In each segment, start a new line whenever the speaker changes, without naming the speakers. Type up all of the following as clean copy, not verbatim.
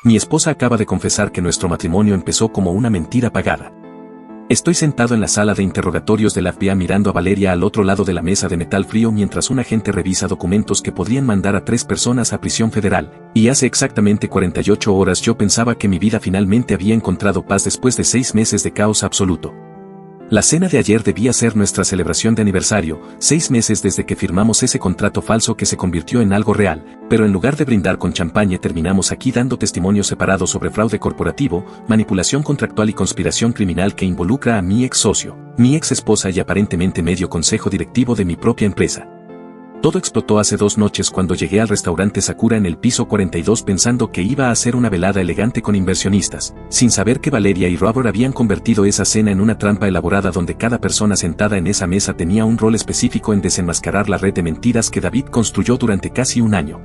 Mi esposa acaba de confesar que nuestro matrimonio empezó como una mentira pagada. Estoy sentado en la sala de interrogatorios del FBI mirando a Valeria al otro lado de la mesa de metal frío mientras un agente revisa documentos que podrían mandar a 3 personas a prisión federal, y hace exactamente 48 horas yo pensaba que mi vida finalmente había encontrado paz después de 6 meses de caos absoluto. La cena de ayer debía ser nuestra celebración de aniversario, 6 meses desde que firmamos ese contrato falso que se convirtió en algo real, pero en lugar de brindar con champaña terminamos aquí dando testimonios separados sobre fraude corporativo, manipulación contractual y conspiración criminal que involucra a mi ex socio, mi ex esposa y aparentemente medio consejo directivo de mi propia empresa. Todo explotó hace 2 noches cuando llegué al restaurante Sakura en el piso 42 pensando que iba a ser una velada elegante con inversionistas, sin saber que Valeria y Robert habían convertido esa cena en una trampa elaborada donde cada persona sentada en esa mesa tenía un rol específico en desenmascarar la red de mentiras que David construyó durante casi un año.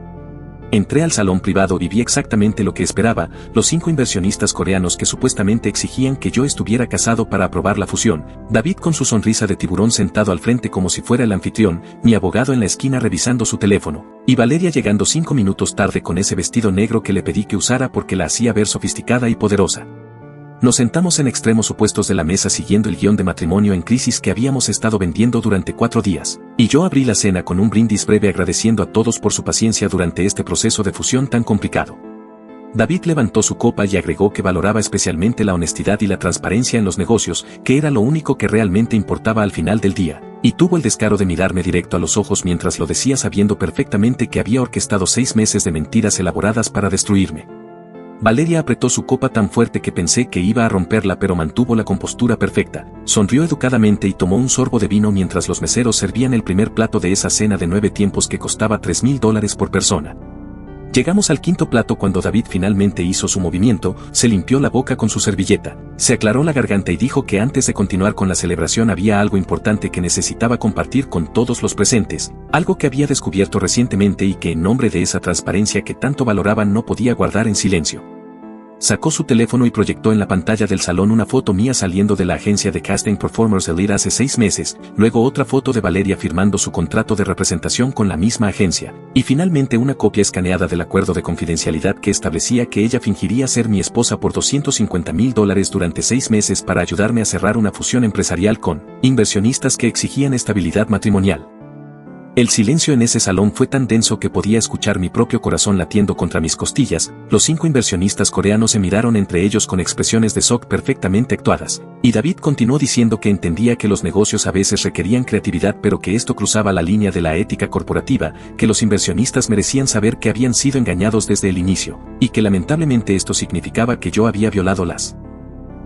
Entré al salón privado y vi exactamente lo que esperaba, los 5 inversionistas coreanos que supuestamente exigían que yo estuviera casado para aprobar la fusión, David con su sonrisa de tiburón sentado al frente como si fuera el anfitrión, mi abogado en la esquina revisando su teléfono, y Valeria llegando 5 minutos tarde con ese vestido negro que le pedí que usara porque la hacía ver sofisticada y poderosa. Nos sentamos en extremos opuestos de la mesa siguiendo el guión de matrimonio en crisis que habíamos estado vendiendo durante 4 días, y yo abrí la cena con un brindis breve agradeciendo a todos por su paciencia durante este proceso de fusión tan complicado. David levantó su copa y agregó que valoraba especialmente la honestidad y la transparencia en los negocios, que era lo único que realmente importaba al final del día, y tuvo el descaro de mirarme directo a los ojos mientras lo decía sabiendo perfectamente que había orquestado 6 meses de mentiras elaboradas para destruirme. Valeria apretó su copa tan fuerte que pensé que iba a romperla pero mantuvo la compostura perfecta, sonrió educadamente y tomó un sorbo de vino mientras los meseros servían el primer plato de esa cena de 9 tiempos que costaba $3,000 por persona. Llegamos al 5.º plato cuando David finalmente hizo su movimiento, se limpió la boca con su servilleta, se aclaró la garganta y dijo que antes de continuar con la celebración había algo importante que necesitaba compartir con todos los presentes, algo que había descubierto recientemente y que en nombre de esa transparencia que tanto valoraban no podía guardar en silencio. Sacó su teléfono y proyectó en la pantalla del salón una foto mía saliendo de la agencia de Casting Performers Elite hace 6 meses, luego otra foto de Valeria firmando su contrato de representación con la misma agencia, y finalmente una copia escaneada del acuerdo de confidencialidad que establecía que ella fingiría ser mi esposa por $250,000 durante 6 meses para ayudarme a cerrar una fusión empresarial con inversionistas que exigían estabilidad matrimonial. El silencio en ese salón fue tan denso que podía escuchar mi propio corazón latiendo contra mis costillas. Los 5 inversionistas coreanos se miraron entre ellos con expresiones de shock perfectamente actuadas, y David continuó diciendo que entendía que los negocios a veces requerían creatividad pero que esto cruzaba la línea de la ética corporativa, que los inversionistas merecían saber que habían sido engañados desde el inicio, y que lamentablemente esto significaba que yo había violado las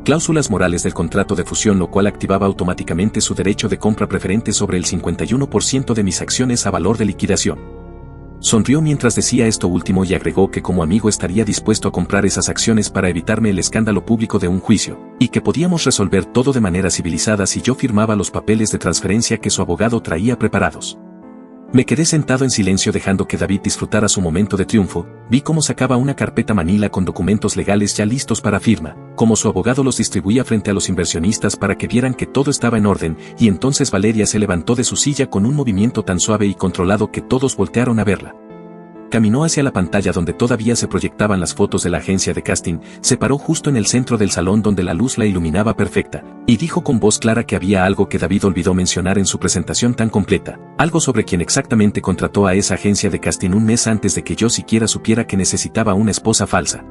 cláusulas morales del contrato de fusión, lo cual activaba automáticamente su derecho de compra preferente sobre el 51% de mis acciones a valor de liquidación. Sonrió mientras decía esto último y agregó que como amigo estaría dispuesto a comprar esas acciones para evitarme el escándalo público de un juicio, y que podíamos resolver todo de manera civilizada si yo firmaba los papeles de transferencia que su abogado traía preparados. Me quedé sentado en silencio dejando que David disfrutara su momento de triunfo. Vi cómo sacaba una carpeta manila con documentos legales ya listos para firma, cómo su abogado los distribuía frente a los inversionistas para que vieran que todo estaba en orden, y entonces Valeria se levantó de su silla con un movimiento tan suave y controlado que todos voltearon a verla. Caminó hacia la pantalla donde todavía se proyectaban las fotos de la agencia de casting, se paró justo en el centro del salón donde la luz la iluminaba perfecta, y dijo con voz clara que había algo que David olvidó mencionar en su presentación tan completa, algo sobre quién exactamente contrató a esa agencia de casting un mes antes de que yo siquiera supiera que necesitaba una esposa falsa.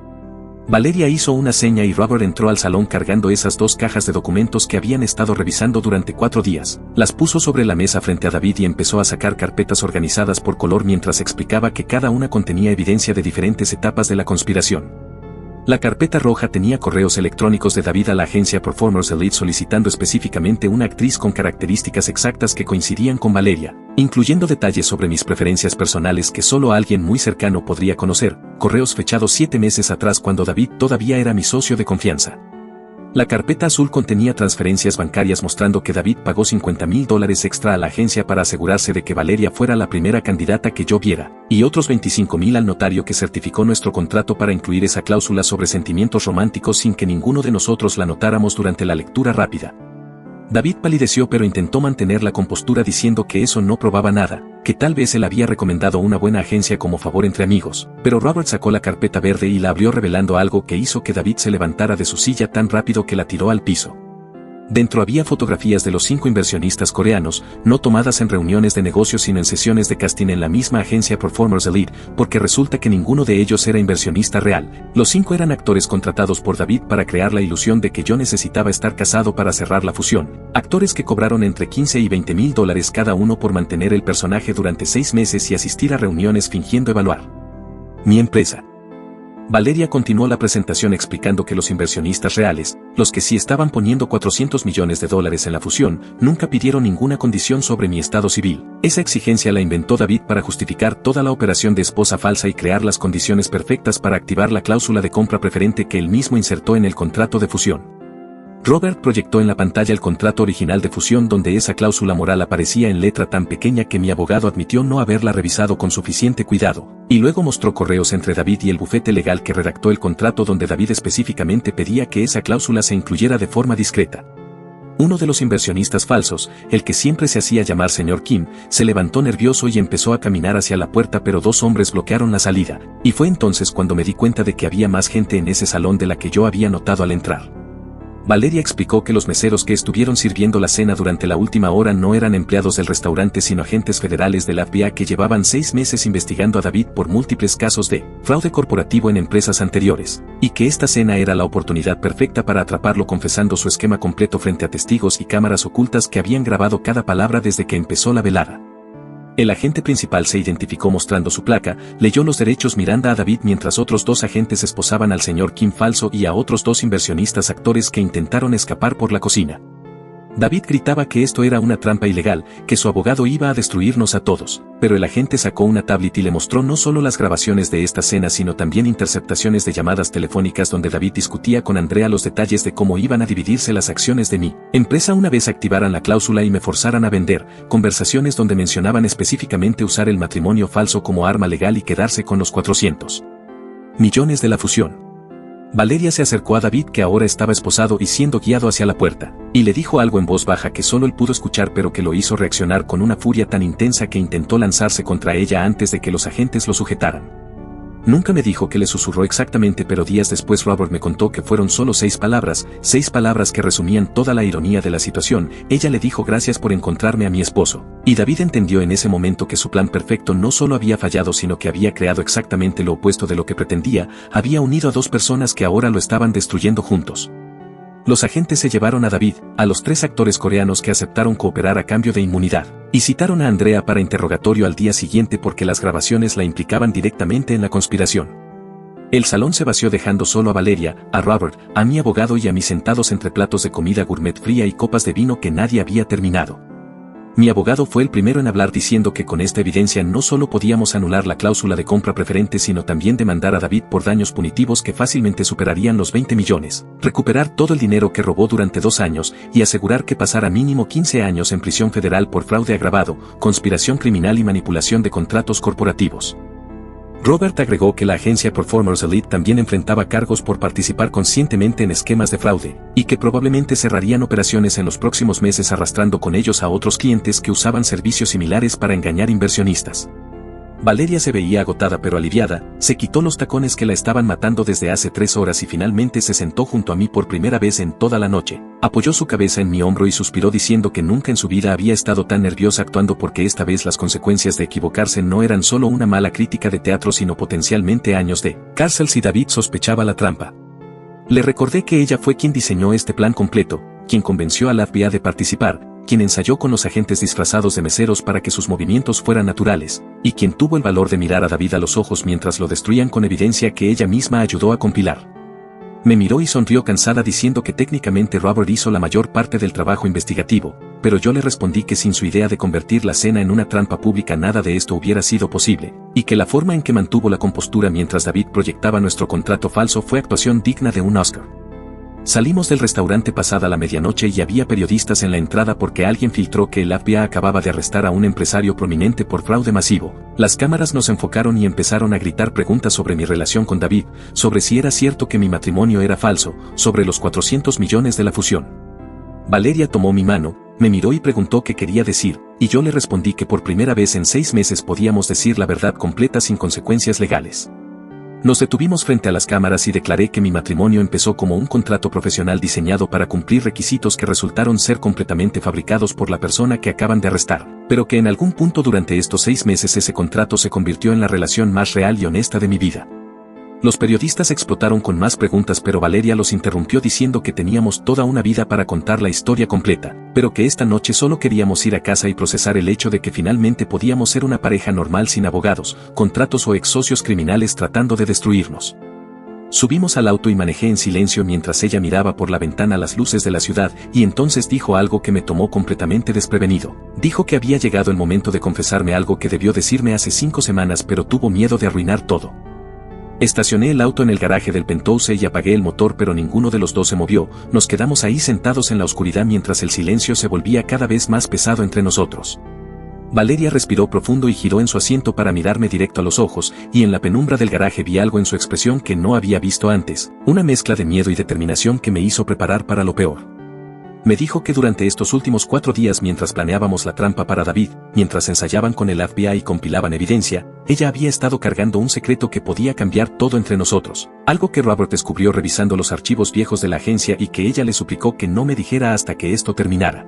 Valeria hizo una seña y Robert entró al salón cargando esas 2 cajas de documentos que habían estado revisando durante 4 días. Las puso sobre la mesa frente a David y empezó a sacar carpetas organizadas por color mientras explicaba que cada una contenía evidencia de diferentes etapas de la conspiración. La carpeta roja tenía correos electrónicos de David a la agencia Performers Elite solicitando específicamente una actriz con características exactas que coincidían con Valeria, incluyendo detalles sobre mis preferencias personales que solo alguien muy cercano podría conocer, correos fechados 7 meses atrás cuando David todavía era mi socio de confianza. La carpeta azul contenía transferencias bancarias mostrando que David pagó $50,000 extra a la agencia para asegurarse de que Valeria fuera la primera candidata que yo viera, y otros $25,000 al notario que certificó nuestro contrato para incluir esa cláusula sobre sentimientos románticos sin que ninguno de nosotros la notáramos durante la lectura rápida. David palideció pero intentó mantener la compostura diciendo que eso no probaba nada, que tal vez él había recomendado una buena agencia como favor entre amigos, pero Robert sacó la carpeta verde y la abrió revelando algo que hizo que David se levantara de su silla tan rápido que la tiró al piso. Dentro había fotografías de los 5 inversionistas coreanos, no tomadas en reuniones de negocios sino en sesiones de casting en la misma agencia Performers Elite, porque resulta que ninguno de ellos era inversionista real. Los 5 eran actores contratados por David para crear la ilusión de que yo necesitaba estar casado para cerrar la fusión. Actores que cobraron entre 15 y 20 mil dólares cada uno por mantener el personaje durante 6 meses y asistir a reuniones fingiendo evaluar mi empresa. Valeria continuó la presentación explicando que los inversionistas reales, los que sí estaban poniendo $400 millones en la fusión, nunca pidieron ninguna condición sobre mi estado civil. Esa exigencia la inventó David para justificar toda la operación de esposa falsa y crear las condiciones perfectas para activar la cláusula de compra preferente que él mismo insertó en el contrato de fusión. Robert proyectó en la pantalla el contrato original de fusión donde esa cláusula moral aparecía en letra tan pequeña que mi abogado admitió no haberla revisado con suficiente cuidado, y luego mostró correos entre David y el bufete legal que redactó el contrato donde David específicamente pedía que esa cláusula se incluyera de forma discreta. Uno de los inversionistas falsos, el que siempre se hacía llamar señor Kim, se levantó nervioso y empezó a caminar hacia la puerta pero 2 hombres bloquearon la salida, y fue entonces cuando me di cuenta de que había más gente en ese salón de la que yo había notado al entrar. Valeria explicó que los meseros que estuvieron sirviendo la cena durante la última hora no eran empleados del restaurante sino agentes federales de la FBI que llevaban 6 meses investigando a David por múltiples casos de fraude corporativo en empresas anteriores, y que esta cena era la oportunidad perfecta para atraparlo confesando su esquema completo frente a testigos y cámaras ocultas que habían grabado cada palabra desde que empezó la velada. El agente principal se identificó mostrando su placa, leyó los derechos Miranda a David mientras otros 2 agentes esposaban al señor Kim falso y a otros 2 inversionistas actores que intentaron escapar por la cocina. David gritaba que esto era una trampa ilegal, que su abogado iba a destruirnos a todos, pero el agente sacó una tablet y le mostró no solo las grabaciones de esta cena sino también interceptaciones de llamadas telefónicas donde David discutía con Andrea los detalles de cómo iban a dividirse las acciones de mi empresa una vez activaran la cláusula y me forzaran a vender, conversaciones donde mencionaban específicamente usar el matrimonio falso como arma legal y quedarse con los 400 millones de la fusión. Valeria se acercó a David que ahora estaba esposado y siendo guiado hacia la puerta, y le dijo algo en voz baja que solo él pudo escuchar pero que lo hizo reaccionar con una furia tan intensa que intentó lanzarse contra ella antes de que los agentes lo sujetaran. Nunca me dijo que le susurró exactamente pero días después Robert me contó que fueron solo 6 palabras que resumían toda la ironía de la situación. Ella le dijo gracias por encontrarme a mi esposo, y David entendió en ese momento que su plan perfecto no solo había fallado sino que había creado exactamente lo opuesto de lo que pretendía, había unido a 2 personas que ahora lo estaban destruyendo juntos. Los agentes se llevaron a David, a los 3 actores coreanos que aceptaron cooperar a cambio de inmunidad, y citaron a Andrea para interrogatorio al día siguiente porque las grabaciones la implicaban directamente en la conspiración. El salón se vació dejando solo a Valeria, a Robert, a mi abogado y a mí sentados entre platos de comida gourmet fría y copas de vino que nadie había terminado. Mi abogado fue el primero en hablar diciendo que con esta evidencia no solo podíamos anular la cláusula de compra preferente sino también demandar a David por daños punitivos que fácilmente superarían los 20 millones, recuperar todo el dinero que robó durante 2 años y asegurar que pasara mínimo 15 años en prisión federal por fraude agravado, conspiración criminal y manipulación de contratos corporativos. Robert agregó que la agencia Performers Elite también enfrentaba cargos por participar conscientemente en esquemas de fraude, y que probablemente cerrarían operaciones en los próximos meses arrastrando con ellos a otros clientes que usaban servicios similares para engañar inversionistas. Valeria se veía agotada pero aliviada, se quitó los tacones que la estaban matando desde hace 3 horas y finalmente se sentó junto a mí por primera vez en toda la noche. Apoyó su cabeza en mi hombro y suspiró diciendo que nunca en su vida había estado tan nerviosa actuando porque esta vez las consecuencias de equivocarse no eran solo una mala crítica de teatro sino potencialmente años de cárcel si David sospechaba la trampa. Le recordé que ella fue quien diseñó este plan completo, quien convenció a la FBI de participar, quien ensayó con los agentes disfrazados de meseros para que sus movimientos fueran naturales, y quien tuvo el valor de mirar a David a los ojos mientras lo destruían con evidencia que ella misma ayudó a compilar. Me miró y sonrió cansada diciendo que técnicamente Robert hizo la mayor parte del trabajo investigativo, pero yo le respondí que sin su idea de convertir la cena en una trampa pública nada de esto hubiera sido posible, y que la forma en que mantuvo la compostura mientras David proyectaba nuestro contrato falso fue actuación digna de un Oscar. Salimos del restaurante pasada la medianoche y había periodistas en la entrada porque alguien filtró que el FBI acababa de arrestar a un empresario prominente por fraude masivo. Las cámaras nos enfocaron y empezaron a gritar preguntas sobre mi relación con David, sobre si era cierto que mi matrimonio era falso, sobre los 400 millones de la fusión. Valeria tomó mi mano, Me miró y preguntó qué quería decir, y yo le respondí que por primera vez en 6 meses podíamos decir la verdad completa sin consecuencias legales. Nos detuvimos frente a las cámaras y declaré que mi matrimonio empezó como un contrato profesional diseñado para cumplir requisitos que resultaron ser completamente fabricados por la persona que acaban de arrestar, pero que en algún punto durante estos 6 meses ese contrato se convirtió en la relación más real y honesta de mi vida. Los periodistas explotaron con más preguntas, pero Valeria los interrumpió diciendo que teníamos toda una vida para contar la historia completa, pero que esta noche solo queríamos ir a casa y procesar el hecho de que finalmente podíamos ser una pareja normal sin abogados, contratos o ex socios criminales tratando de destruirnos. Subimos al auto y manejé en silencio mientras ella miraba por la ventana las luces de la ciudad, y entonces dijo algo que me tomó completamente desprevenido. Dijo que había llegado el momento de confesarme algo que debió decirme hace 5 semanas, pero tuvo miedo de arruinar todo. Estacioné el auto en el garaje del penthouse y apagué el motor, pero ninguno de los dos se movió. Nos quedamos ahí sentados en la oscuridad mientras el silencio se volvía cada vez más pesado entre nosotros. Valeria respiró profundo y giró en su asiento para mirarme directo a los ojos, y en la penumbra del garaje vi algo en su expresión que no había visto antes, una mezcla de miedo y determinación que me hizo preparar para lo peor. Me dijo que durante estos últimos 4 días, mientras planeábamos la trampa para David, mientras ensayaban con el FBI y compilaban evidencia, ella había estado cargando un secreto que podía cambiar todo entre nosotros, algo que Robert descubrió revisando los archivos viejos de la agencia y que ella le suplicó que no me dijera hasta que esto terminara.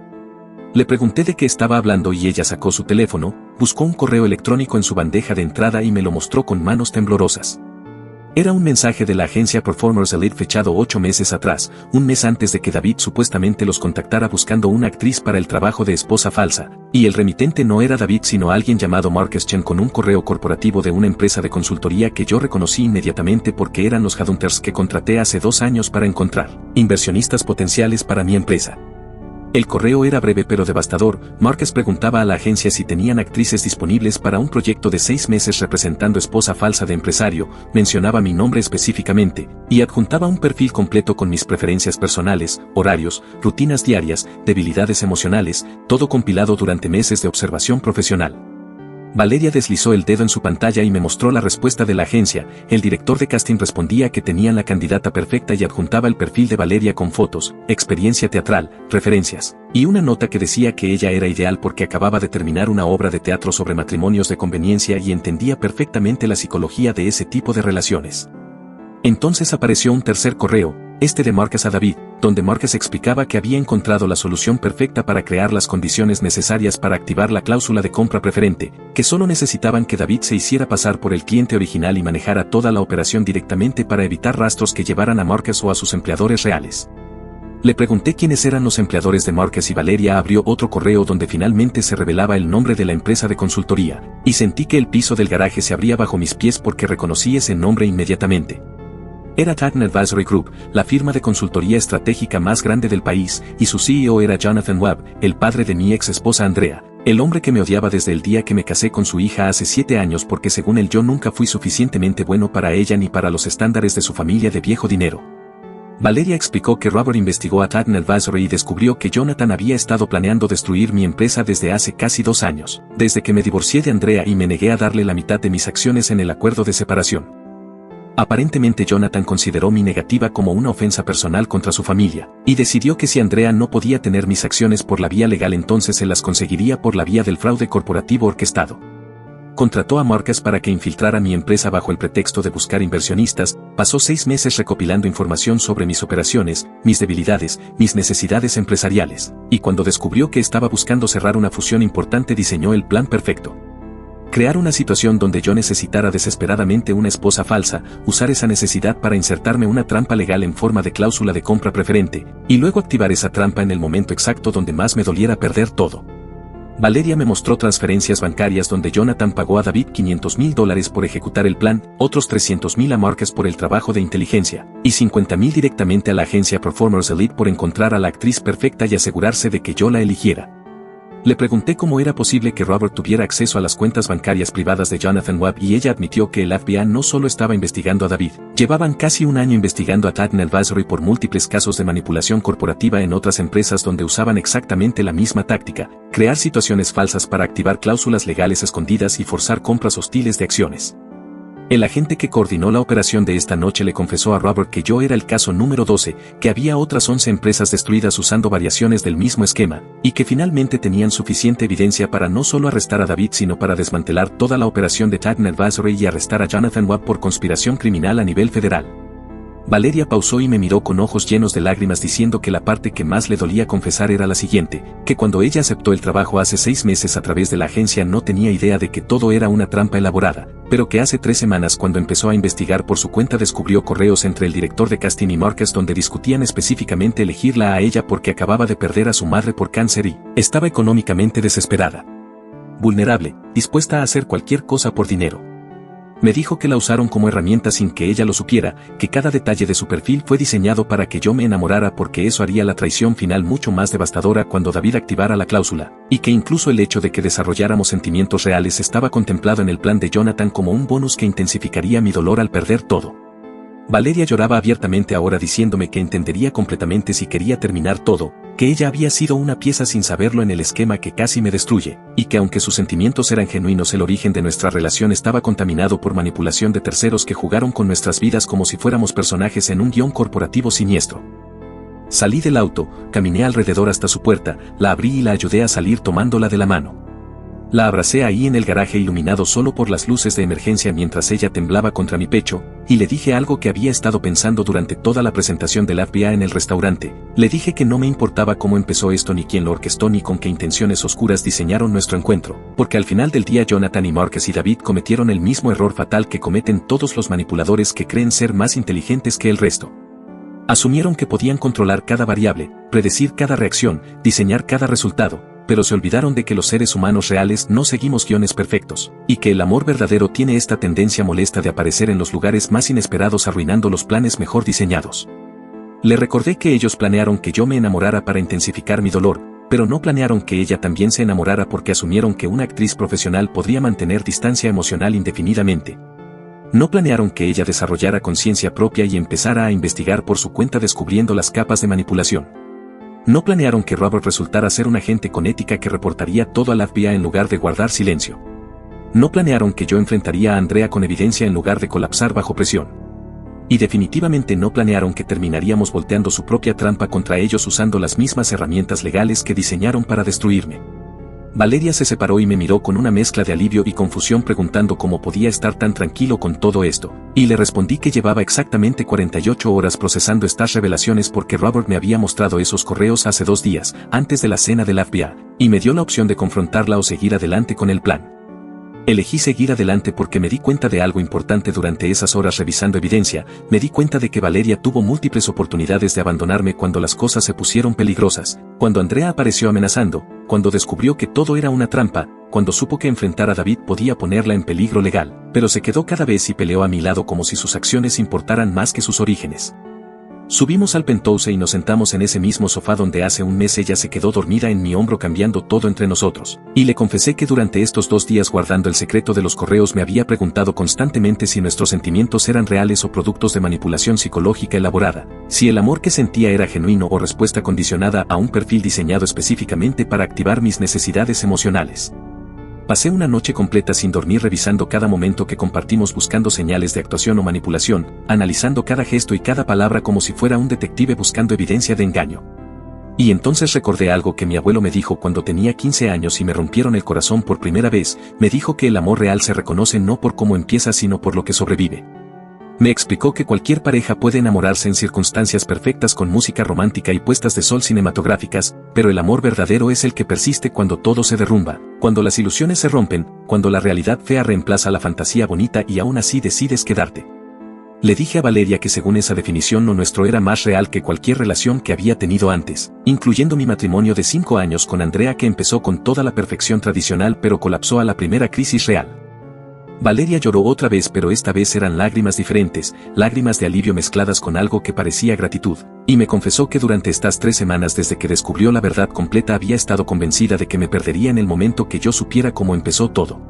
Le pregunté de qué estaba hablando y ella sacó su teléfono, buscó un correo electrónico en su bandeja de entrada y me lo mostró con manos temblorosas. Era un mensaje de la agencia Performers Elite fechado 8 meses atrás, un mes antes de que David supuestamente los contactara buscando una actriz para el trabajo de esposa falsa, y el remitente no era David sino alguien llamado Marcus Chen con un correo corporativo de una empresa de consultoría que yo reconocí inmediatamente porque eran los headhunters que contraté hace 2 años para encontrar inversionistas potenciales para mi empresa. El correo era breve pero devastador. Marcus preguntaba a la agencia si tenían actrices disponibles para un proyecto de 6 meses representando esposa falsa de empresario, mencionaba mi nombre específicamente, y adjuntaba un perfil completo con mis preferencias personales, horarios, rutinas diarias, debilidades emocionales, todo compilado durante meses de observación profesional. Valeria deslizó el dedo en su pantalla y me mostró la respuesta de la agencia. El director de casting respondía que tenían la candidata perfecta y adjuntaba el perfil de Valeria con fotos, experiencia teatral, referencias, y una nota que decía que ella era ideal porque acababa de terminar una obra de teatro sobre matrimonios de conveniencia y entendía perfectamente la psicología de ese tipo de relaciones. Entonces apareció un tercer correo, este de Marcus a David, donde Marcus explicaba que había encontrado la solución perfecta para crear las condiciones necesarias para activar la cláusula de compra preferente, que solo necesitaban que David se hiciera pasar por el cliente original y manejara toda la operación directamente para evitar rastros que llevaran a Marcus o a sus empleadores reales. Le pregunté quiénes eran los empleadores de Marcus y Valeria abrió otro correo donde finalmente se revelaba el nombre de la empresa de consultoría, y sentí que el piso del garaje se abría bajo mis pies porque reconocí ese nombre inmediatamente. Era Titan Advisory Group, la firma de consultoría estratégica más grande del país, y su CEO era Jonathan Webb, el padre de mi ex esposa Andrea, el hombre que me odiaba desde el día que me casé con su hija hace 7 años porque según él yo nunca fui suficientemente bueno para ella ni para los estándares de su familia de viejo dinero. Valeria explicó que Robert investigó a Titan Advisory y descubrió que Jonathan había estado planeando destruir mi empresa desde hace casi 2 años, desde que me divorcié de Andrea y me negué a darle la mitad de mis acciones en el acuerdo de separación. Aparentemente Jonathan consideró mi negativa como una ofensa personal contra su familia, y decidió que si Andrea no podía tener mis acciones por la vía legal entonces se las conseguiría por la vía del fraude corporativo orquestado. Contrató a Marcus para que infiltrara mi empresa bajo el pretexto de buscar inversionistas, pasó 6 meses recopilando información sobre mis operaciones, mis debilidades, mis necesidades empresariales, y cuando descubrió que estaba buscando cerrar una fusión importante diseñó el plan perfecto. Crear una situación donde yo necesitara desesperadamente una esposa falsa, usar esa necesidad para insertarme una trampa legal en forma de cláusula de compra preferente, y luego activar esa trampa en el momento exacto donde más me doliera perder todo. Valeria me mostró transferencias bancarias donde Jonathan pagó a David $500,000 por ejecutar el plan, otros $300,000 a Marcus por el trabajo de inteligencia, y $50,000 directamente a la agencia Performers Elite por encontrar a la actriz perfecta y asegurarse de que yo la eligiera. Le pregunté cómo era posible que Robert tuviera acceso a las cuentas bancarias privadas de Jonathan Webb y ella admitió que el FBI no solo estaba investigando a David, llevaban casi 1 año investigando a Titan Advisory por múltiples casos de manipulación corporativa en otras empresas donde usaban exactamente la misma táctica, crear situaciones falsas para activar cláusulas legales escondidas y forzar compras hostiles de acciones. El agente que coordinó la operación de esta noche le confesó a Robert que yo era el caso número 12, que había otras 11 empresas destruidas usando variaciones del mismo esquema, y que finalmente tenían suficiente evidencia para no solo arrestar a David sino para desmantelar toda la operación de Tagner Advisory y arrestar a Jonathan Webb por conspiración criminal a nivel federal. Valeria pausó y me miró con ojos llenos de lágrimas diciendo que la parte que más le dolía confesar era la siguiente, que cuando ella aceptó el trabajo hace 6 meses a través de la agencia no tenía idea de que todo era una trampa elaborada, pero que hace 3 semanas cuando empezó a investigar por su cuenta descubrió correos entre el director de casting y Marcus donde discutían específicamente elegirla a ella porque acababa de perder a su madre por cáncer y estaba económicamente desesperada. Vulnerable, dispuesta a hacer cualquier cosa por dinero. Me dijo que la usaron como herramienta sin que ella lo supiera, que cada detalle de su perfil fue diseñado para que yo me enamorara porque eso haría la traición final mucho más devastadora cuando David activara la cláusula, y que incluso el hecho de que desarrolláramos sentimientos reales estaba contemplado en el plan de Jonathan como un bonus que intensificaría mi dolor al perder todo. Valeria lloraba abiertamente ahora diciéndome que entendería completamente si quería terminar todo, que ella había sido una pieza sin saberlo en el esquema que casi me destruye, y que aunque sus sentimientos eran genuinos el origen de nuestra relación estaba contaminado por manipulación de terceros que jugaron con nuestras vidas como si fuéramos personajes en un guión corporativo siniestro. Salí del auto, caminé alrededor hasta su puerta, la abrí y la ayudé a salir tomándola de la mano. La abracé ahí en el garaje iluminado solo por las luces de emergencia mientras ella temblaba contra mi pecho, y le dije algo que había estado pensando durante toda la presentación del FBI en el restaurante. Le dije que no me importaba cómo empezó esto ni quién lo orquestó ni con qué intenciones oscuras diseñaron nuestro encuentro, porque al final del día Jonathan y Marcus y David cometieron el mismo error fatal que cometen todos los manipuladores que creen ser más inteligentes que el resto. Asumieron que podían controlar cada variable, predecir cada reacción, diseñar cada resultado, pero se olvidaron de que los seres humanos reales no seguimos guiones perfectos, y que el amor verdadero tiene esta tendencia molesta de aparecer en los lugares más inesperados arruinando los planes mejor diseñados. Le recordé que ellos planearon que yo me enamorara para intensificar mi dolor, pero no planearon que ella también se enamorara porque asumieron que una actriz profesional podría mantener distancia emocional indefinidamente. No planearon que ella desarrollara conciencia propia y empezara a investigar por su cuenta descubriendo las capas de manipulación. No planearon que Robert resultara ser un agente con ética que reportaría todo al FBI en lugar de guardar silencio. No planearon que yo enfrentaría a Andrea con evidencia en lugar de colapsar bajo presión. Y definitivamente no planearon que terminaríamos volteando su propia trampa contra ellos usando las mismas herramientas legales que diseñaron para destruirme. Valeria se separó y me miró con una mezcla de alivio y confusión preguntando cómo podía estar tan tranquilo con todo esto, y le respondí que llevaba exactamente 48 horas procesando estas revelaciones porque Robert me había mostrado esos correos hace 2 días, antes de la cena del FBI, y me dio la opción de confrontarla o seguir adelante con el plan. Elegí seguir adelante porque me di cuenta de algo importante durante esas horas revisando evidencia, me di cuenta de que Valeria tuvo múltiples oportunidades de abandonarme cuando las cosas se pusieron peligrosas, cuando Andrea apareció amenazando, cuando descubrió que todo era una trampa, cuando supo que enfrentar a David podía ponerla en peligro legal, pero se quedó cada vez y peleó a mi lado como si sus acciones importaran más que sus orígenes. Subimos al penthouse y nos sentamos en ese mismo sofá donde hace un mes ella se quedó dormida en mi hombro cambiando todo entre nosotros, y le confesé que durante estos 2 días guardando el secreto de los correos me había preguntado constantemente si nuestros sentimientos eran reales o productos de manipulación psicológica elaborada, si el amor que sentía era genuino o respuesta condicionada a un perfil diseñado específicamente para activar mis necesidades emocionales. Pasé una noche completa sin dormir revisando cada momento que compartimos buscando señales de actuación o manipulación, analizando cada gesto y cada palabra como si fuera un detective buscando evidencia de engaño. Y entonces recordé algo que mi abuelo me dijo cuando tenía 15 años y me rompieron el corazón por primera vez, me dijo que el amor real se reconoce no por cómo empieza sino por lo que sobrevive. Me explicó que cualquier pareja puede enamorarse en circunstancias perfectas con música romántica y puestas de sol cinematográficas, pero el amor verdadero es el que persiste cuando todo se derrumba, cuando las ilusiones se rompen, cuando la realidad fea reemplaza la fantasía bonita y aún así decides quedarte. Le dije a Valeria que según esa definición lo nuestro era más real que cualquier relación que había tenido antes, incluyendo mi matrimonio de 5 años con Andrea que empezó con toda la perfección tradicional pero colapsó a la primera crisis real. Valeria lloró otra vez pero esta vez eran lágrimas diferentes, lágrimas de alivio mezcladas con algo que parecía gratitud, y me confesó que durante estas 3 semanas desde que descubrió la verdad completa había estado convencida de que me perdería en el momento que yo supiera cómo empezó todo.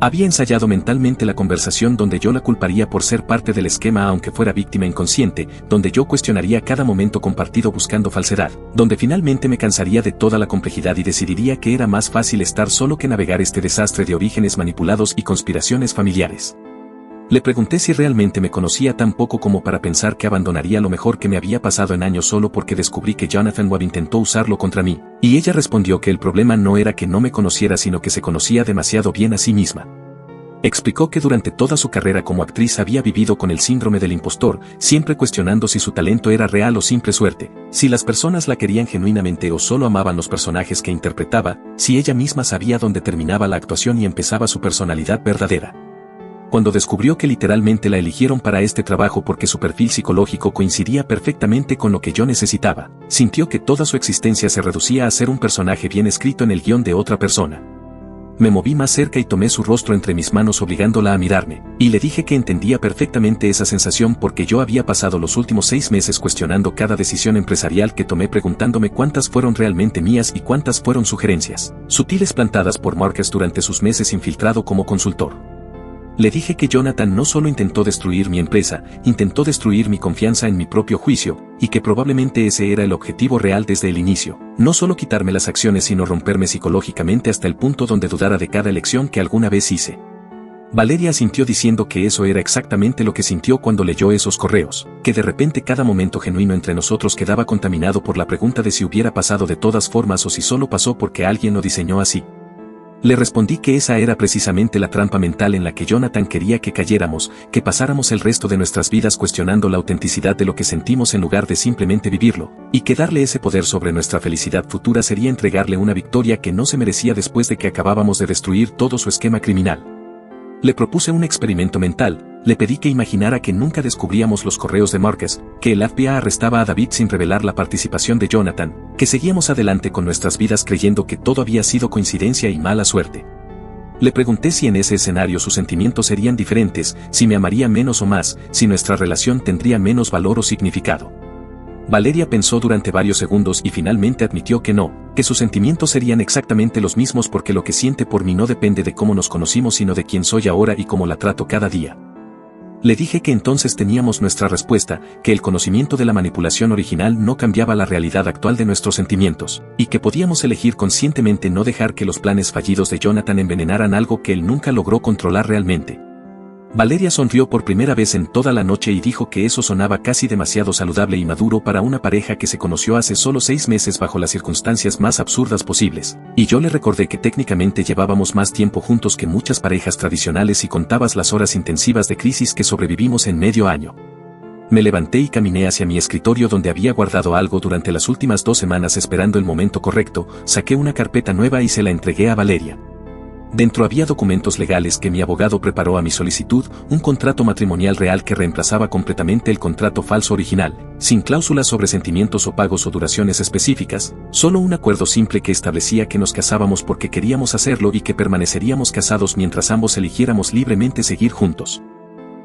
Había ensayado mentalmente la conversación donde yo la culparía por ser parte del esquema aunque fuera víctima inconsciente, donde yo cuestionaría cada momento compartido buscando falsedad, donde finalmente me cansaría de toda la complejidad y decidiría que era más fácil estar solo que navegar este desastre de orígenes manipulados y conspiraciones familiares. Le pregunté si realmente me conocía tan poco como para pensar que abandonaría lo mejor que me había pasado en años solo porque descubrí que Jonathan Webb intentó usarlo contra mí, y ella respondió que el problema no era que no me conociera sino que se conocía demasiado bien a sí misma. Explicó que durante toda su carrera como actriz había vivido con el síndrome del impostor, siempre cuestionando si su talento era real o simple suerte, si las personas la querían genuinamente o solo amaban los personajes que interpretaba, si ella misma sabía dónde terminaba la actuación y empezaba su personalidad verdadera. Cuando descubrió que literalmente la eligieron para este trabajo porque su perfil psicológico coincidía perfectamente con lo que yo necesitaba, sintió que toda su existencia se reducía a ser un personaje bien escrito en el guión de otra persona. Me moví más cerca y tomé su rostro entre mis manos obligándola a mirarme, y le dije que entendía perfectamente esa sensación porque yo había pasado los últimos 6 meses cuestionando cada decisión empresarial que tomé preguntándome cuántas fueron realmente mías y cuántas fueron sugerencias sutiles plantadas por Marcus durante sus meses infiltrado como consultor. Le dije que Jonathan no solo intentó destruir mi empresa, intentó destruir mi confianza en mi propio juicio, y que probablemente ese era el objetivo real desde el inicio, no solo quitarme las acciones sino romperme psicológicamente hasta el punto donde dudara de cada elección que alguna vez hice. Valeria asintió diciendo que eso era exactamente lo que sintió cuando leyó esos correos, que de repente cada momento genuino entre nosotros quedaba contaminado por la pregunta de si hubiera pasado de todas formas o si solo pasó porque alguien lo diseñó así. Le respondí que esa era precisamente la trampa mental en la que Jonathan quería que cayéramos, que pasáramos el resto de nuestras vidas cuestionando la autenticidad de lo que sentimos en lugar de simplemente vivirlo, y que darle ese poder sobre nuestra felicidad futura sería entregarle una victoria que no se merecía después de que acabábamos de destruir todo su esquema criminal. Le propuse un experimento mental, le pedí que imaginara que nunca descubríamos los correos de Marcus, que el FBI arrestaba a David sin revelar la participación de Jonathan, que seguíamos adelante con nuestras vidas creyendo que todo había sido coincidencia y mala suerte. Le pregunté si en ese escenario sus sentimientos serían diferentes, si me amaría menos o más, si nuestra relación tendría menos valor o significado. Valeria pensó durante varios segundos y finalmente admitió que no, que sus sentimientos serían exactamente los mismos porque lo que siente por mí no depende de cómo nos conocimos sino de quién soy ahora y cómo la trato cada día. Le dije que entonces teníamos nuestra respuesta, que el conocimiento de la manipulación original no cambiaba la realidad actual de nuestros sentimientos, y que podíamos elegir conscientemente no dejar que los planes fallidos de Jonathan envenenaran algo que él nunca logró controlar realmente. Valeria sonrió por primera vez en toda la noche y dijo que eso sonaba casi demasiado saludable y maduro para una pareja que se conoció hace solo 6 meses bajo las circunstancias más absurdas posibles, y yo le recordé que técnicamente llevábamos más tiempo juntos que muchas parejas tradicionales y contabas las horas intensivas de crisis que sobrevivimos en medio año. Me levanté y caminé hacia mi escritorio donde había guardado algo durante las últimas 2 semanas esperando el momento correcto, saqué una carpeta nueva y se la entregué a Valeria. Dentro había documentos legales que mi abogado preparó a mi solicitud, un contrato matrimonial real que reemplazaba completamente el contrato falso original, sin cláusulas sobre sentimientos o pagos o duraciones específicas, solo un acuerdo simple que establecía que nos casábamos porque queríamos hacerlo y que permaneceríamos casados mientras ambos eligiéramos libremente seguir juntos.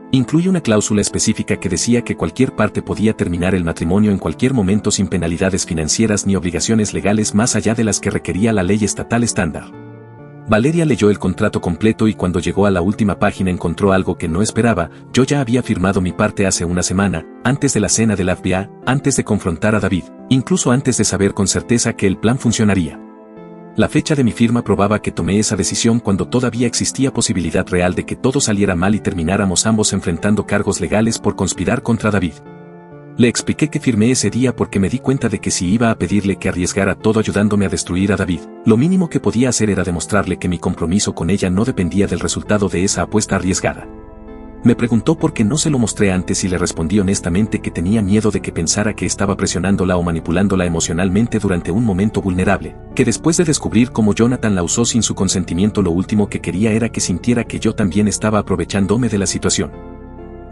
Incluye una cláusula específica que decía que cualquier parte podía terminar el matrimonio en cualquier momento sin penalidades financieras ni obligaciones legales más allá de las que requería la ley estatal estándar. Valeria leyó el contrato completo y cuando llegó a la última página encontró algo que no esperaba. Yo ya había firmado mi parte hace una semana, antes de la cena del FBI, antes de confrontar a David, incluso antes de saber con certeza que el plan funcionaría. La fecha de mi firma probaba que tomé esa decisión cuando todavía existía posibilidad real de que todo saliera mal y termináramos ambos enfrentando cargos legales por conspirar contra David. Le expliqué que firmé ese día porque me di cuenta de que si iba a pedirle que arriesgara todo ayudándome a destruir a David, lo mínimo que podía hacer era demostrarle que mi compromiso con ella no dependía del resultado de esa apuesta arriesgada. Me preguntó por qué no se lo mostré antes y le respondí honestamente que tenía miedo de que pensara que estaba presionándola o manipulándola emocionalmente durante un momento vulnerable, que después de descubrir cómo Jonathan la usó sin su consentimiento lo último que quería era que sintiera que yo también estaba aprovechándome de la situación.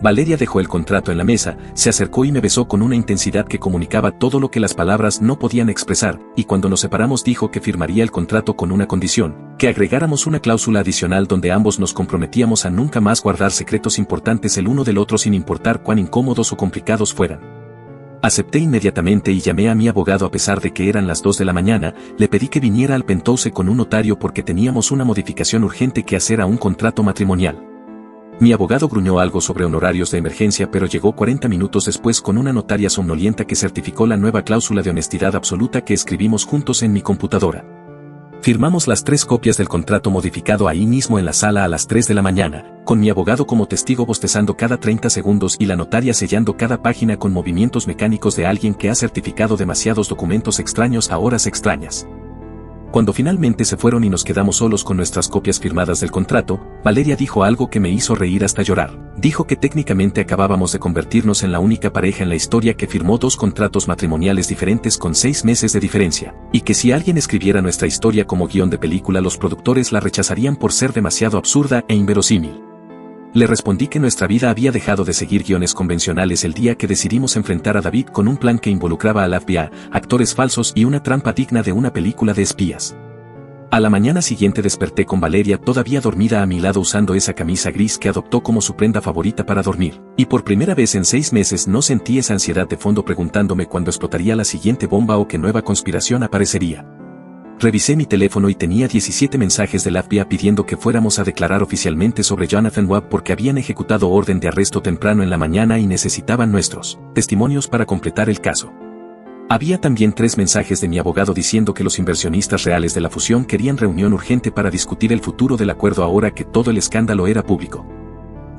Valeria dejó el contrato en la mesa, se acercó y me besó con una intensidad que comunicaba todo lo que las palabras no podían expresar, y cuando nos separamos dijo que firmaría el contrato con una condición, que agregáramos una cláusula adicional donde ambos nos comprometíamos a nunca más guardar secretos importantes el uno del otro sin importar cuán incómodos o complicados fueran. Acepté inmediatamente y llamé a mi abogado a pesar de que eran las 2 de la mañana, le pedí que viniera al Penthouse con un notario porque teníamos una modificación urgente que hacer a un contrato matrimonial. Mi abogado gruñó algo sobre honorarios de emergencia pero llegó 40 minutos después con una notaria somnolienta que certificó la nueva cláusula de honestidad absoluta que escribimos juntos en mi computadora. Firmamos las 3 copias del contrato modificado ahí mismo en la sala a las 3 de la mañana, con mi abogado como testigo bostezando cada 30 segundos y la notaria sellando cada página con movimientos mecánicos de alguien que ha certificado demasiados documentos extraños a horas extrañas. Cuando finalmente se fueron y nos quedamos solos con nuestras copias firmadas del contrato, Valeria dijo algo que me hizo reír hasta llorar. Dijo que técnicamente acabábamos de convertirnos en la única pareja en la historia que firmó 2 contratos matrimoniales diferentes con 6 meses de diferencia, y que si alguien escribiera nuestra historia como guión de película los productores la rechazarían por ser demasiado absurda e inverosímil. Le respondí que nuestra vida había dejado de seguir guiones convencionales el día que decidimos enfrentar a David con un plan que involucraba al FBI, actores falsos y una trampa digna de una película de espías. A la mañana siguiente desperté con Valeria todavía dormida a mi lado usando esa camisa gris que adoptó como su prenda favorita para dormir, y por primera vez en 6 meses no sentí esa ansiedad de fondo preguntándome cuándo explotaría la siguiente bomba o qué nueva conspiración aparecería. Revisé mi teléfono y tenía 17 mensajes del FBI pidiendo que fuéramos a declarar oficialmente sobre Jonathan Webb porque habían ejecutado orden de arresto temprano en la mañana y necesitaban nuestros testimonios para completar el caso. Había también 3 mensajes de mi abogado diciendo que los inversionistas reales de la fusión querían reunión urgente para discutir el futuro del acuerdo ahora que todo el escándalo era público.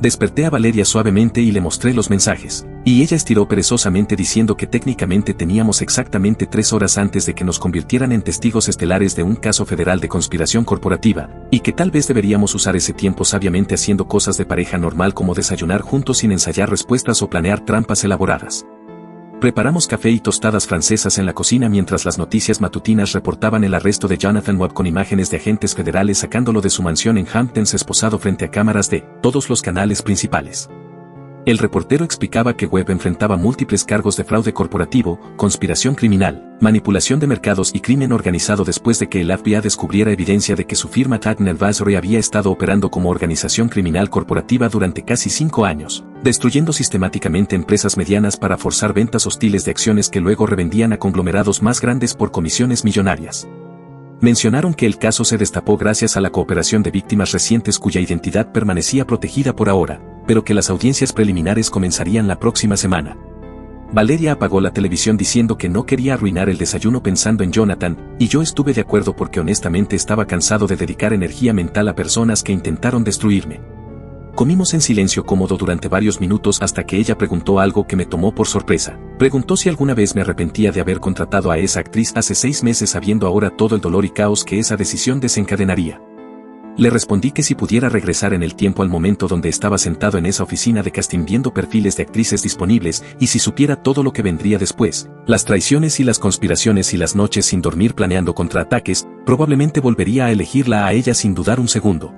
Desperté a Valeria suavemente y le mostré los mensajes, y ella estiró perezosamente diciendo que técnicamente teníamos exactamente 3 horas antes de que nos convirtieran en testigos estelares de un caso federal de conspiración corporativa, y que tal vez deberíamos usar ese tiempo sabiamente haciendo cosas de pareja normal como desayunar juntos sin ensayar respuestas o planear trampas elaboradas. Preparamos café y tostadas francesas en la cocina mientras las noticias matutinas reportaban el arresto de Jonathan Webb con imágenes de agentes federales sacándolo de su mansión en Hamptons esposado frente a cámaras de todos los canales principales. El reportero explicaba que Webb enfrentaba múltiples cargos de fraude corporativo, conspiración criminal, manipulación de mercados y crimen organizado después de que el FBI descubriera evidencia de que su firma Tagner Advisory había estado operando como organización criminal corporativa durante casi 5 años, destruyendo sistemáticamente empresas medianas para forzar ventas hostiles de acciones que luego revendían a conglomerados más grandes por comisiones millonarias. Mencionaron que el caso se destapó gracias a la cooperación de víctimas recientes cuya identidad permanecía protegida por ahora, pero que las audiencias preliminares comenzarían la próxima semana. Valeria apagó la televisión diciendo que no quería arruinar el desayuno pensando en Jonathan, y yo estuve de acuerdo porque honestamente estaba cansado de dedicar energía mental a personas que intentaron destruirme. Comimos en silencio cómodo durante varios minutos hasta que ella preguntó algo que me tomó por sorpresa. Preguntó si alguna vez me arrepentía de haber contratado a esa actriz hace 6 meses sabiendo ahora todo el dolor y caos que esa decisión desencadenaría. Le respondí que si pudiera regresar en el tiempo al momento donde estaba sentado en esa oficina de casting viendo perfiles de actrices disponibles y si supiera todo lo que vendría después, las traiciones y las conspiraciones y las noches sin dormir planeando contraataques, probablemente volvería a elegirla a ella sin dudar un segundo.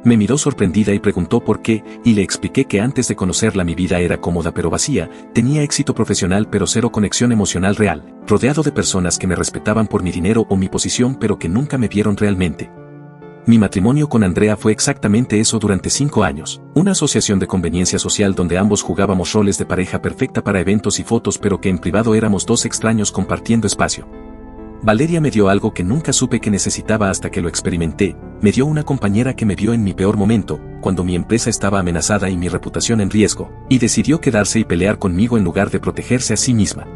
Me miró sorprendida y preguntó por qué, y le expliqué que antes de conocerla mi vida era cómoda pero vacía, tenía éxito profesional pero cero conexión emocional real, rodeado de personas que me respetaban por mi dinero o mi posición pero que nunca me vieron realmente. Mi matrimonio con Andrea fue exactamente eso durante 5 años, una asociación de conveniencia social donde ambos jugábamos roles de pareja perfecta para eventos y fotos pero que en privado éramos 2 extraños compartiendo espacio. Valeria me dio algo que nunca supe que necesitaba hasta que lo experimenté, me dio una compañera que me vio en mi peor momento, cuando mi empresa estaba amenazada y mi reputación en riesgo, y decidió quedarse y pelear conmigo en lugar de protegerse a sí misma.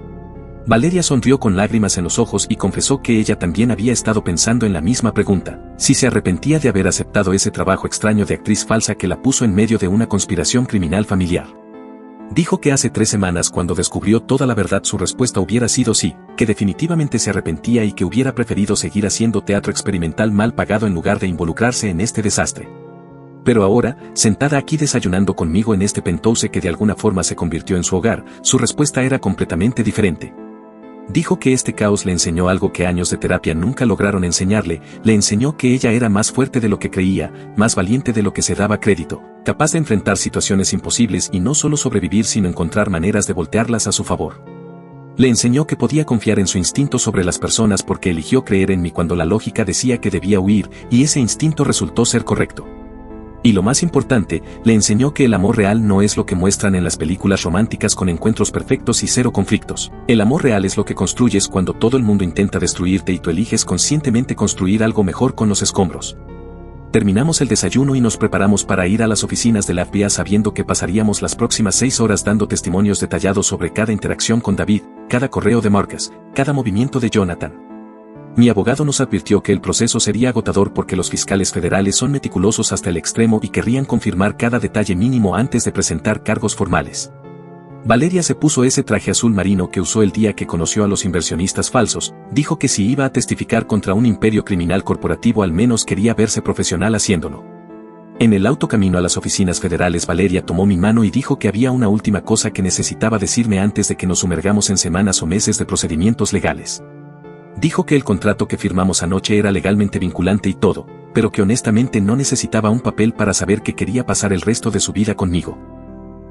Valeria sonrió con lágrimas en los ojos y confesó que ella también había estado pensando en la misma pregunta, si se arrepentía de haber aceptado ese trabajo extraño de actriz falsa que la puso en medio de una conspiración criminal familiar. Dijo que hace 3 semanas cuando descubrió toda la verdad su respuesta hubiera sido sí, que definitivamente se arrepentía y que hubiera preferido seguir haciendo teatro experimental mal pagado en lugar de involucrarse en este desastre. Pero ahora, sentada aquí desayunando conmigo en este penthouse que de alguna forma se convirtió en su hogar, su respuesta era completamente diferente. Dijo que este caos le enseñó algo que años de terapia nunca lograron enseñarle, le enseñó que ella era más fuerte de lo que creía, más valiente de lo que se daba crédito, capaz de enfrentar situaciones imposibles y no solo sobrevivir sino encontrar maneras de voltearlas a su favor. Le enseñó que podía confiar en su instinto sobre las personas porque eligió creer en mí cuando la lógica decía que debía huir, y ese instinto resultó ser correcto. Y lo más importante, le enseñó que el amor real no es lo que muestran en las películas románticas con encuentros perfectos y 0 conflictos. El amor real es lo que construyes cuando todo el mundo intenta destruirte y tú eliges conscientemente construir algo mejor con los escombros. Terminamos el desayuno y nos preparamos para ir a las oficinas del FBI sabiendo que pasaríamos las próximas 6 horas dando testimonios detallados sobre cada interacción con David, cada correo de Marcus, cada movimiento de Jonathan. Mi abogado nos advirtió que el proceso sería agotador porque los fiscales federales son meticulosos hasta el extremo y querrían confirmar cada detalle mínimo antes de presentar cargos formales. Valeria se puso ese traje azul marino que usó el día que conoció a los inversionistas falsos, dijo que si iba a testificar contra un imperio criminal corporativo al menos quería verse profesional haciéndolo. En el auto camino a las oficinas federales Valeria tomó mi mano y dijo que había una última cosa que necesitaba decirme antes de que nos sumergamos en semanas o meses de procedimientos legales. Dijo que el contrato que firmamos anoche era legalmente vinculante y todo, pero que honestamente no necesitaba un papel para saber que quería pasar el resto de su vida conmigo.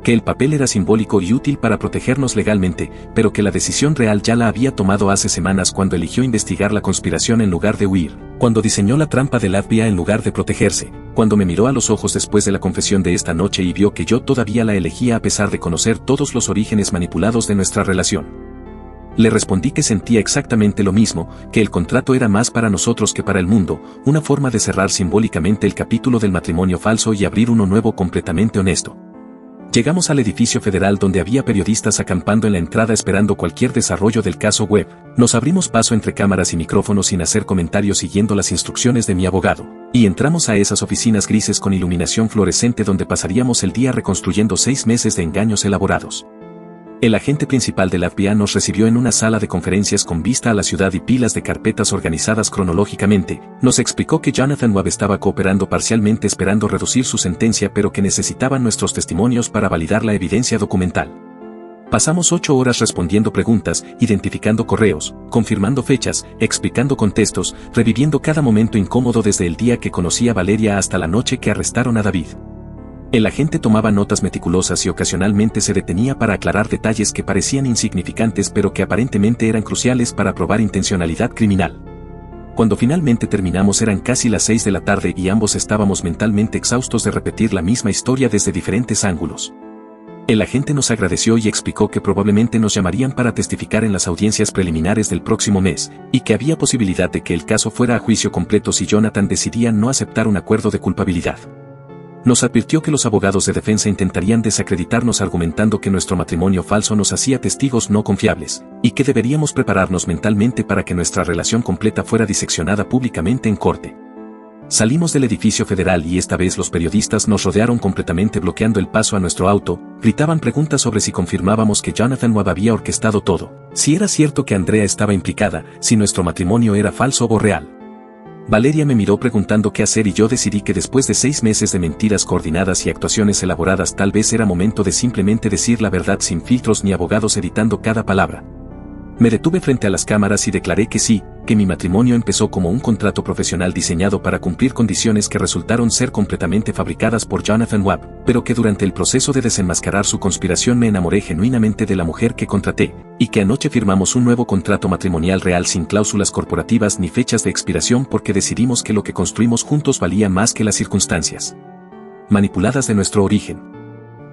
Que el papel era simbólico y útil para protegernos legalmente, pero que la decisión real ya la había tomado hace semanas cuando eligió investigar la conspiración en lugar de huir, cuando diseñó la trampa del FBI en lugar de protegerse, cuando me miró a los ojos después de la confesión de esta noche y vio que yo todavía la elegía a pesar de conocer todos los orígenes manipulados de nuestra relación. Le respondí que sentía exactamente lo mismo, que el contrato era más para nosotros que para el mundo, una forma de cerrar simbólicamente el capítulo del matrimonio falso y abrir uno nuevo completamente honesto. Llegamos al edificio federal donde había periodistas acampando en la entrada esperando cualquier desarrollo del caso Webb. Nos abrimos paso entre cámaras y micrófonos sin hacer comentarios siguiendo las instrucciones de mi abogado, y entramos a esas oficinas grises con iluminación fluorescente donde pasaríamos el día reconstruyendo 6 meses de engaños elaborados. El agente principal del FBI nos recibió en una sala de conferencias con vista a la ciudad y pilas de carpetas organizadas cronológicamente. Nos explicó que Jonathan Webb estaba cooperando parcialmente esperando reducir su sentencia pero que necesitaban nuestros testimonios para validar la evidencia documental. Pasamos 8 horas respondiendo preguntas, identificando correos, confirmando fechas, explicando contextos, reviviendo cada momento incómodo desde el día que conocí a Valeria hasta la noche que arrestaron a David. El agente tomaba notas meticulosas y ocasionalmente se detenía para aclarar detalles que parecían insignificantes pero que aparentemente eran cruciales para probar intencionalidad criminal. Cuando finalmente terminamos eran casi las 6 de la tarde y ambos estábamos mentalmente exhaustos de repetir la misma historia desde diferentes ángulos. El agente nos agradeció y explicó que probablemente nos llamarían para testificar en las audiencias preliminares del próximo mes, y que había posibilidad de que el caso fuera a juicio completo si Jonathan decidía no aceptar un acuerdo de culpabilidad. Nos advirtió que los abogados de defensa intentarían desacreditarnos argumentando que nuestro matrimonio falso nos hacía testigos no confiables, y que deberíamos prepararnos mentalmente para que nuestra relación completa fuera diseccionada públicamente en corte. Salimos del edificio federal y esta vez los periodistas nos rodearon completamente bloqueando el paso a nuestro auto, gritaban preguntas sobre si confirmábamos que Jonathan Webb había orquestado todo, si era cierto que Andrea estaba implicada, si nuestro matrimonio era falso o real. Valeria me miró preguntando qué hacer y yo decidí que después de 6 meses de mentiras coordinadas y actuaciones elaboradas tal vez era momento de simplemente decir la verdad sin filtros ni abogados editando cada palabra. Me detuve frente a las cámaras y declaré que sí, que mi matrimonio empezó como un contrato profesional diseñado para cumplir condiciones que resultaron ser completamente fabricadas por Jonathan Webb, pero que durante el proceso de desenmascarar su conspiración me enamoré genuinamente de la mujer que contraté, y que anoche firmamos un nuevo contrato matrimonial real sin cláusulas corporativas ni fechas de expiración porque decidimos que lo que construimos juntos valía más que las circunstancias manipuladas de nuestro origen.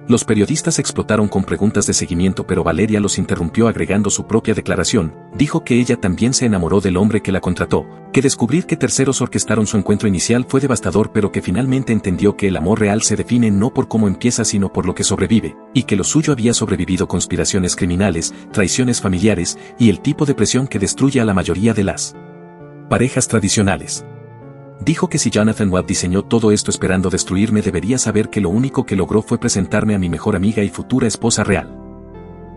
Los periodistas explotaron con preguntas de seguimiento pero Valeria los interrumpió agregando su propia declaración, dijo que ella también se enamoró del hombre que la contrató, que descubrir que terceros orquestaron su encuentro inicial fue devastador pero que finalmente entendió que el amor real se define no por cómo empieza sino por lo que sobrevive, y que lo suyo había sobrevivido conspiraciones criminales, traiciones familiares, y el tipo de presión que destruye a la mayoría de las parejas tradicionales. Dijo que si Jonathan Webb diseñó todo esto esperando destruirme debería saber que lo único que logró fue presentarme a mi mejor amiga y futura esposa real.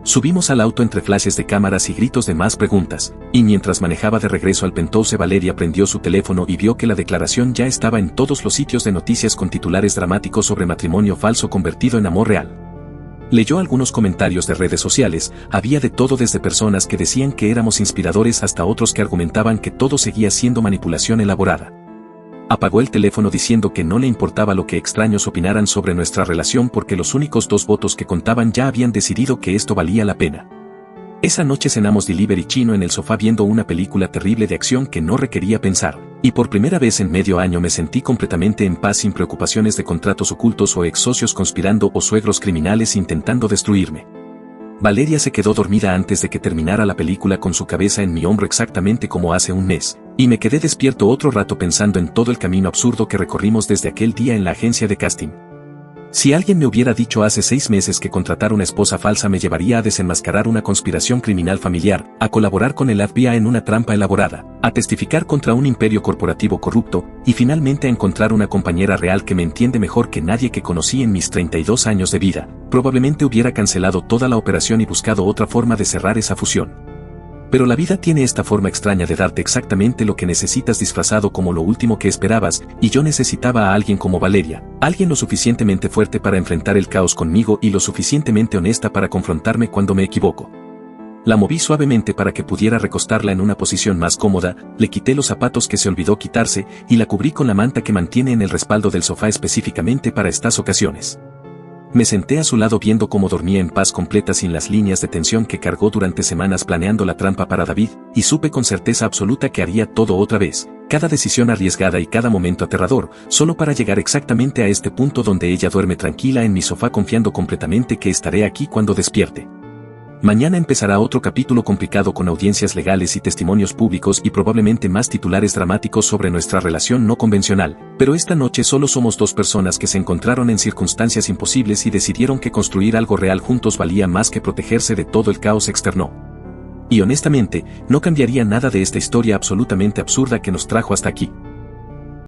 Subimos al auto entre flashes de cámaras y gritos de más preguntas, y mientras manejaba de regreso al Penthouse Valeria prendió su teléfono y vio que la declaración ya estaba en todos los sitios de noticias con titulares dramáticos sobre matrimonio falso convertido en amor real. Leyó algunos comentarios de redes sociales, había de todo desde personas que decían que éramos inspiradores hasta otros que argumentaban que todo seguía siendo manipulación elaborada. Apagó el teléfono diciendo que no le importaba lo que extraños opinaran sobre nuestra relación porque los únicos 2 votos que contaban ya habían decidido que esto valía la pena. Esa noche cenamos delivery chino en el sofá viendo una película terrible de acción que no requería pensar, y por primera vez en medio año me sentí completamente en paz sin preocupaciones de contratos ocultos o ex socios conspirando o suegros criminales intentando destruirme. Valeria se quedó dormida antes de que terminara la película con su cabeza en mi hombro exactamente como hace un mes, y me quedé despierto otro rato pensando en todo el camino absurdo que recorrimos desde aquel día en la agencia de casting. Si alguien me hubiera dicho hace 6 meses que contratar una esposa falsa me llevaría a desenmascarar una conspiración criminal familiar, a colaborar con el FBI en una trampa elaborada, a testificar contra un imperio corporativo corrupto, y finalmente a encontrar una compañera real que me entiende mejor que nadie que conocí en mis 32 años de vida, probablemente hubiera cancelado toda la operación y buscado otra forma de cerrar esa fusión. Pero la vida tiene esta forma extraña de darte exactamente lo que necesitas disfrazado como lo último que esperabas, y yo necesitaba a alguien como Valeria, alguien lo suficientemente fuerte para enfrentar el caos conmigo y lo suficientemente honesta para confrontarme cuando me equivoco. La moví suavemente para que pudiera recostarla en una posición más cómoda, le quité los zapatos que se olvidó quitarse y la cubrí con la manta que mantiene en el respaldo del sofá específicamente para estas ocasiones. Me senté a su lado viendo cómo dormía en paz completa sin las líneas de tensión que cargó durante semanas planeando la trampa para David, y supe con certeza absoluta que haría todo otra vez, cada decisión arriesgada y cada momento aterrador, solo para llegar exactamente a este punto donde ella duerme tranquila en mi sofá confiando completamente que estaré aquí cuando despierte. Mañana empezará otro capítulo complicado con audiencias legales y testimonios públicos y probablemente más titulares dramáticos sobre nuestra relación no convencional, pero esta noche solo somos 2 personas que se encontraron en circunstancias imposibles y decidieron que construir algo real juntos valía más que protegerse de todo el caos externo. Y honestamente, no cambiaría nada de esta historia absolutamente absurda que nos trajo hasta aquí.